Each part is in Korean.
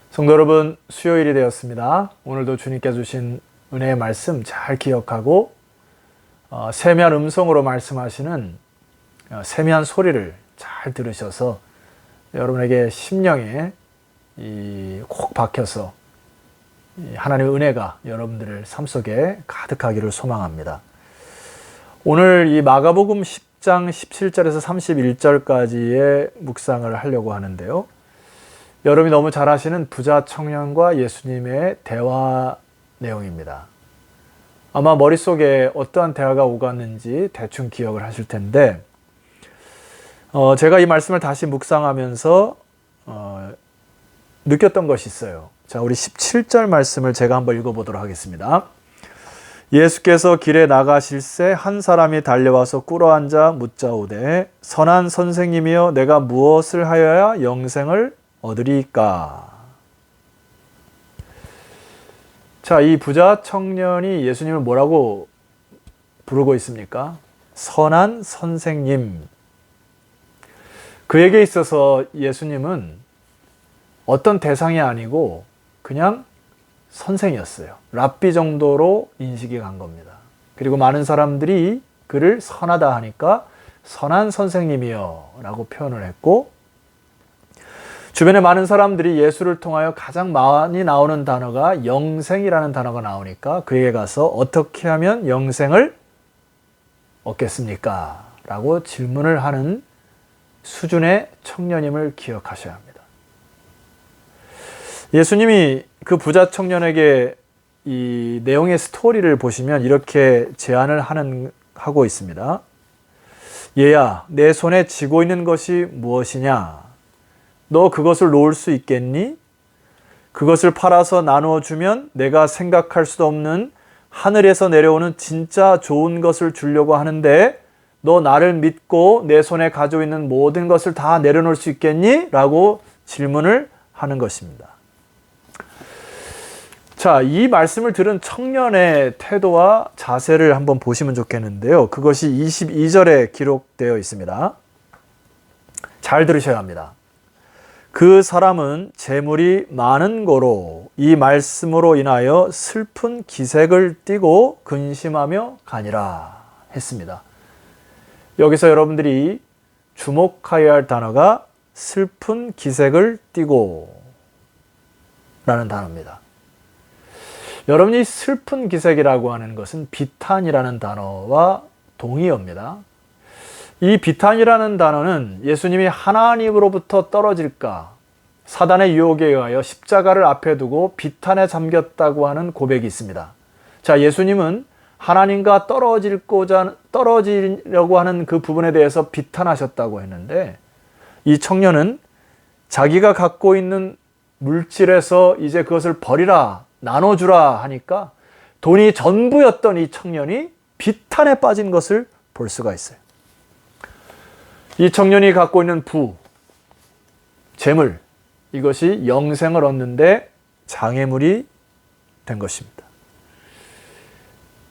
성도 여러분, 수요일이 되었습니다. 오늘도 주님께 주신 은혜의 말씀 잘 기억하고 세미한 음성으로 말씀하시는 세미한 소리를 잘 들으셔서 여러분에게 심령에 콕 박혀서 하나님의 은혜가 여러분들의 삶 속에 가득하기를 소망합니다. 오늘 이 마가복음 10장 17절에서 31절까지의 묵상을 하려고 하는데요. 여러분이 너무 잘 아시는 부자 청년과 예수님의 대화 내용입니다. 아마 머릿속에 어떠한 대화가 오갔는지 대충 기억을 하실 텐데 제가 이 말씀을 다시 묵상하면서 느꼈던 것이 있어요. 자, 우리 17절 말씀을 제가 한번 읽어보도록 하겠습니다. 예수께서 길에 나가실새 한 사람이 달려와서 꿇어앉아 묻자오되 선한 선생님이여 내가 무엇을 하여야 영생을 얻으리까? 자, 이 부자 청년이 예수님을 뭐라고 부르고 있습니까? 선한 선생님. 그에게 있어서 예수님은 어떤 대상이 아니고 그냥 선생이었어요. 랍비 정도로 인식이 간 겁니다. 그리고 많은 사람들이 그를 선하다 하니까 선한 선생님이여 라고 표현을 했고, 주변에 많은 사람들이 예수를 통하여 가장 많이 나오는 단어가 영생이라는 단어가 나오니까 그에게 가서 어떻게 하면 영생을 얻겠습니까? 라고 질문을 하는 수준의 청년임을 기억하셔야 합니다. 예수님이 그 부자 청년에게 이 내용의 스토리를 보시면 이렇게 제안을 하고 있습니다. 얘야, 내 손에 쥐고 있는 것이 무엇이냐? 너 그것을 놓을 수 있겠니? 그것을 팔아서 나누어 주면 내가 생각할 수도 없는 하늘에서 내려오는 진짜 좋은 것을 주려고 하는데 너 나를 믿고 내 손에 가지고 있는 모든 것을 다 내려놓을 수 있겠니? 라고 질문을 하는 것입니다. 자, 이 말씀을 들은 청년의 태도와 자세를 한번 보시면 좋겠는데요. 그것이 22절에 기록되어 있습니다. 잘 들으셔야 합니다. 그 사람은 재물이 많은 고로 이 말씀으로 인하여 슬픈 기색을 띠고 근심하며 가니라 했습니다. 여기서 여러분들이 주목해야 할 단어가 슬픈 기색을 띠고 라는 단어입니다. 여러분이 슬픈 기색이라고 하는 것은 비탄이라는 단어와 동의어입니다. 이 비탄이라는 단어는 예수님이 하나님으로부터 떨어질까 사단의 유혹에 의하여 십자가를 앞에 두고 비탄에 잠겼다고 하는 고백이 있습니다. 자, 예수님은 하나님과 떨어지려고 하는 그 부분에 대해서 비탄하셨다고 했는데 이 청년은 자기가 갖고 있는 물질에서 이제 그것을 버리라, 나눠주라 하니까 돈이 전부였던 이 청년이 비탄에 빠진 것을 볼 수가 있어요. 이 청년이 갖고 있는 재물, 이것이 영생을 얻는데 장애물이 된 것입니다.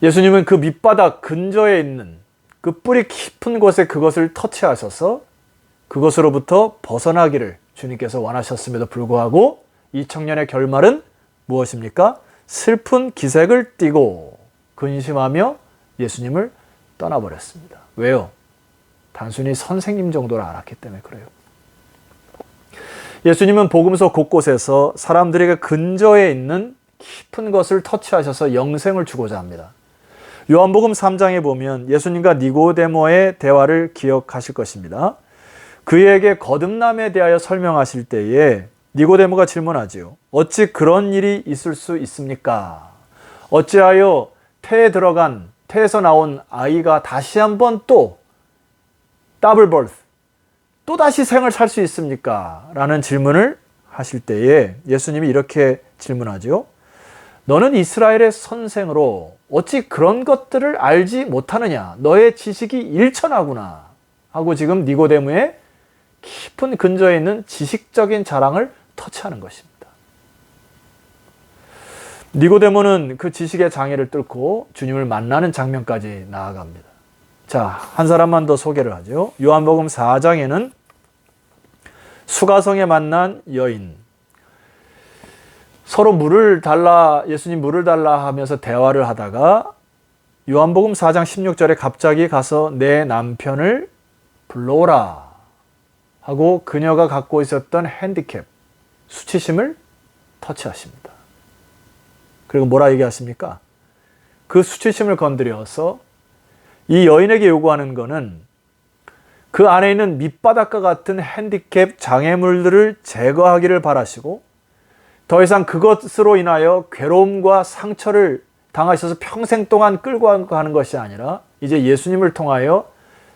예수님은 그 밑바닥 근저에 있는 그 뿌리 깊은 곳에 그것을 터치하셔서 그것으로부터 벗어나기를 주님께서 원하셨음에도 불구하고 이 청년의 결말은 무엇입니까? 슬픈 기색을 띠고 근심하며 예수님을 떠나버렸습니다. 왜요? 단순히 선생님 정도를 알았기 때문에 그래요. 예수님은 복음서 곳곳에서 사람들에게 근저에 있는 깊은 것을 터치하셔서 영생을 주고자 합니다. 요한복음 3장에 보면 예수님과 니고데모의 대화를 기억하실 것입니다. 그에게 거듭남에 대하여 설명하실 때에 니고데모가 질문하지요. 어찌 그런 일이 있을 수 있습니까? 어찌하여 태에서 나온 아이가 다시 한번 또 더블 버스, 또다시 생을 살 수 있습니까? 라는 질문을 하실 때에 예수님이 이렇게 질문하죠. 너는 이스라엘의 선생으로 어찌 그런 것들을 알지 못하느냐? 너의 지식이 일천하구나. 하고 지금 니고데모의 깊은 근저에 있는 지식적인 자랑을 터치하는 것입니다. 니고데모는 그 지식의 장애를 뚫고 주님을 만나는 장면까지 나아갑니다. 자, 한 사람만 더 소개를 하죠. 요한복음 4장에는 수가성에 만난 여인, 서로 물을 달라, 예수님 물을 달라 하면서 대화를 하다가 요한복음 4장 16절에 갑자기 가서 내 남편을 불러오라 하고 그녀가 갖고 있었던 핸디캡, 수치심을 터치하십니다. 그리고 뭐라 얘기하십니까? 그 수치심을 건드려서 이 여인에게 요구하는 것은 그 안에 있는 밑바닥과 같은 핸디캡 장애물들을 제거하기를 바라시고 더 이상 그것으로 인하여 괴로움과 상처를 당하셔서 평생 동안 끌고 가는 것이 아니라 이제 예수님을 통하여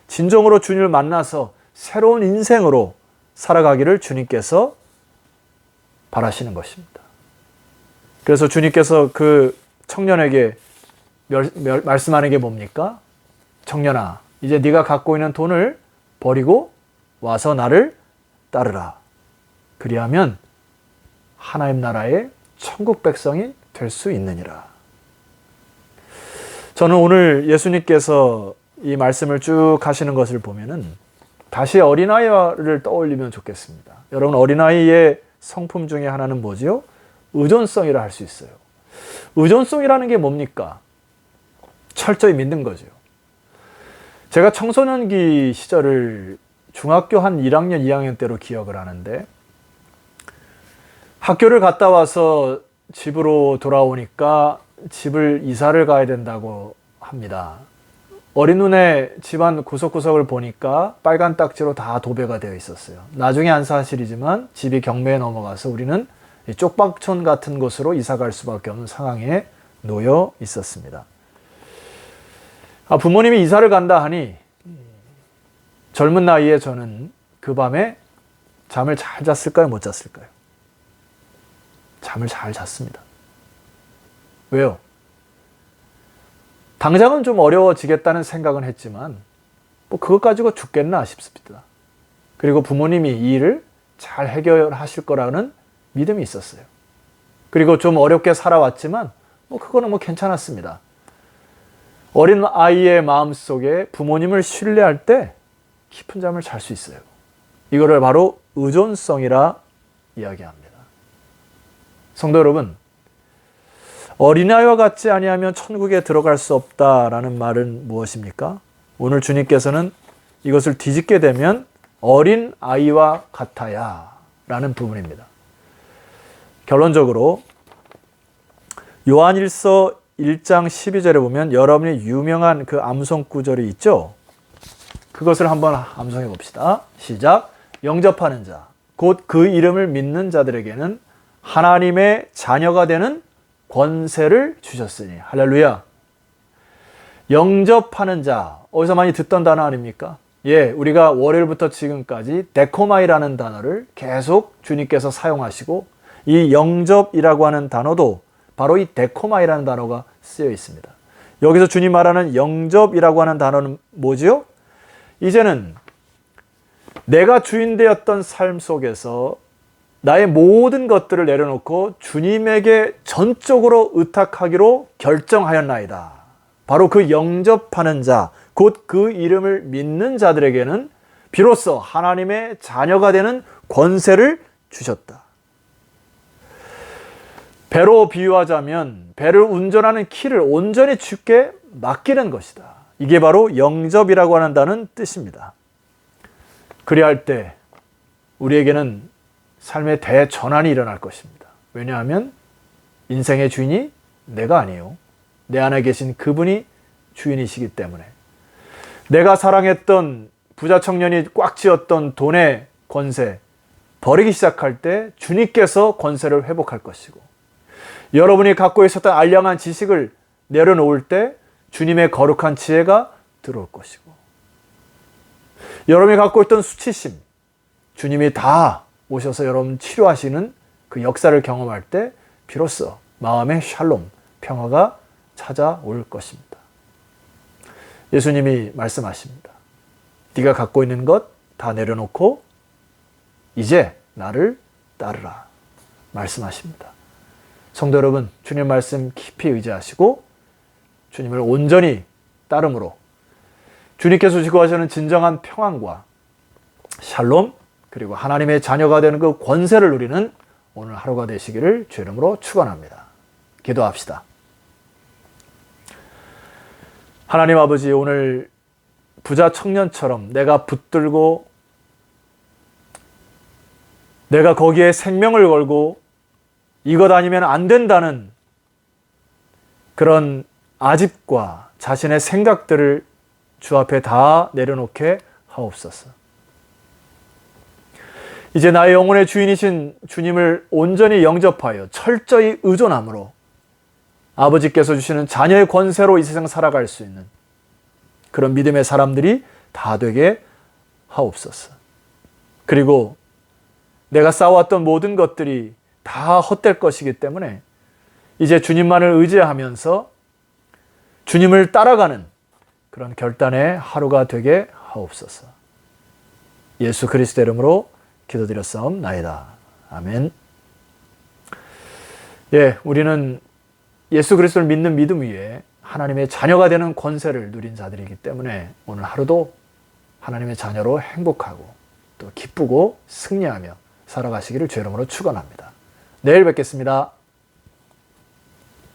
진정으로 주님을 만나서 새로운 인생으로 살아가기를 주님께서 바라시는 것입니다. 그래서 주님께서 그 청년에게 말씀하는 게 뭡니까? 청년아, 이제 네가 갖고 있는 돈을 버리고 와서 나를 따르라. 그리하면 하나님 나라의 천국 백성이 될 수 있느니라. 저는 오늘 예수님께서 이 말씀을 쭉 하시는 것을 보면은 다시 어린아이를 떠올리면 좋겠습니다. 여러분, 어린아이의 성품 중에 하나는 뭐지요? 의존성이라 할 수 있어요. 의존성이라는 게 뭡니까? 철저히 믿는 거죠. 제가 청소년기 시절을 중학교 한 1학년, 2학년 때로 기억을 하는데 학교를 갔다 와서 집으로 돌아오니까 집을 이사를 가야 된다고 합니다. 어린 눈에 집안 구석구석을 보니까 빨간 딱지로 다 도배가 되어 있었어요. 나중에 안 사실이지만 집이 경매에 넘어가서 우리는 쪽박촌 같은 곳으로 이사 갈 수밖에 없는 상황에 놓여 있었습니다. 부모님이 이사를 간다 하니 젊은 나이에 저는 그 밤에 잠을 잘 잤을까요? 못 잤을까요? 잠을 잘 잤습니다. 왜요? 당장은 좀 어려워지겠다는 생각은 했지만 뭐 그것 가지고 죽겠나 싶습니다. 그리고 부모님이 이 일을 잘 해결하실 거라는 믿음이 있었어요. 그리고 좀 어렵게 살아왔지만 뭐 그거는 뭐 괜찮았습니다. 어린 아이의 마음속에 부모님을 신뢰할 때 깊은 잠을 잘 수 있어요. 이거를 바로 의존성이라 이야기합니다. 성도 여러분, 어린아이와 같지 아니하면 천국에 들어갈 수 없다라는 말은 무엇입니까? 오늘 주님께서는 이것을 뒤집게 되면 어린 아이와 같아야 라는 부분입니다. 결론적으로 요한일서 1장 12절에 보면 여러분이 유명한 그 암송 구절이 있죠? 그것을 한번 암송해 봅시다. 시작. 영접하는 자, 곧 그 이름을 믿는 자들에게는 하나님의 자녀가 되는 권세를 주셨으니. 할렐루야. 영접하는 자, 어디서 많이 듣던 단어 아닙니까? 예, 우리가 월요일부터 지금까지 데코마이라는 단어를 계속 주님께서 사용하시고 이 영접이라고 하는 단어도 바로 이 데코마이라는 단어가 쓰여 있습니다. 여기서 주님 말하는 영접이라고 하는 단어는 뭐지요? 이제는 내가 주인 되었던 삶 속에서 나의 모든 것들을 내려놓고 주님에게 전적으로 의탁하기로 결정하였나이다. 바로 그 영접하는 자, 곧 그 이름을 믿는 자들에게는 비로소 하나님의 자녀가 되는 권세를 주셨다. 배로 비유하자면 배를 운전하는 키를 온전히 주께 맡기는 것이다. 이게 바로 영접이라고 한다는 뜻입니다. 그리할 때 우리에게는 삶의 대전환이 일어날 것입니다. 왜냐하면 인생의 주인이 내가 아니에요. 내 안에 계신 그분이 주인이시기 때문에. 내가 사랑했던 부자 청년이 꽉 쥐었던 돈의 권세 버리기 시작할 때 주님께서 권세를 회복할 것이고, 여러분이 갖고 있었던 알량한 지식을 내려놓을 때 주님의 거룩한 지혜가 들어올 것이고, 여러분이 갖고 있던 수치심 주님이 다 오셔서 여러분 치료하시는 그 역사를 경험할 때 비로소 마음의 샬롬, 평화가 찾아올 것입니다. 예수님이 말씀하십니다. 네가 갖고 있는 것 다 내려놓고 이제 나를 따르라 말씀하십니다. 성도 여러분, 주님 말씀 깊이 의지하시고 주님을 온전히 따름으로 주님께서 주시고 하시는 진정한 평안과 샬롬, 그리고 하나님의 자녀가 되는 그 권세를 누리는 오늘 하루가 되시기를 주 이름으로 축원합니다. 기도합시다. 하나님 아버지, 오늘 부자 청년처럼 내가 붙들고 내가 거기에 생명을 걸고 이것 아니면 안 된다는 그런 아집과 자신의 생각들을 주 앞에 다 내려놓게 하옵소서. 이제 나의 영혼의 주인이신 주님을 온전히 영접하여 철저히 의존함으로 아버지께서 주시는 자녀의 권세로 이 세상 살아갈 수 있는 그런 믿음의 사람들이 다 되게 하옵소서. 그리고 내가 쌓아왔던 모든 것들이 다 헛될 것이기 때문에 이제 주님만을 의지하면서 주님을 따라가는 그런 결단의 하루가 되게 하옵소서. 예수 그리스도 이름으로 기도드렸사옵나이다. 아멘. 예, 우리는 예수 그리스도를 믿는 믿음 위에 하나님의 자녀가 되는 권세를 누린 자들이기 때문에 오늘 하루도 하나님의 자녀로 행복하고 또 기쁘고 승리하며 살아가시기를 주 이름으로 축원합니다. 내일 뵙겠습니다.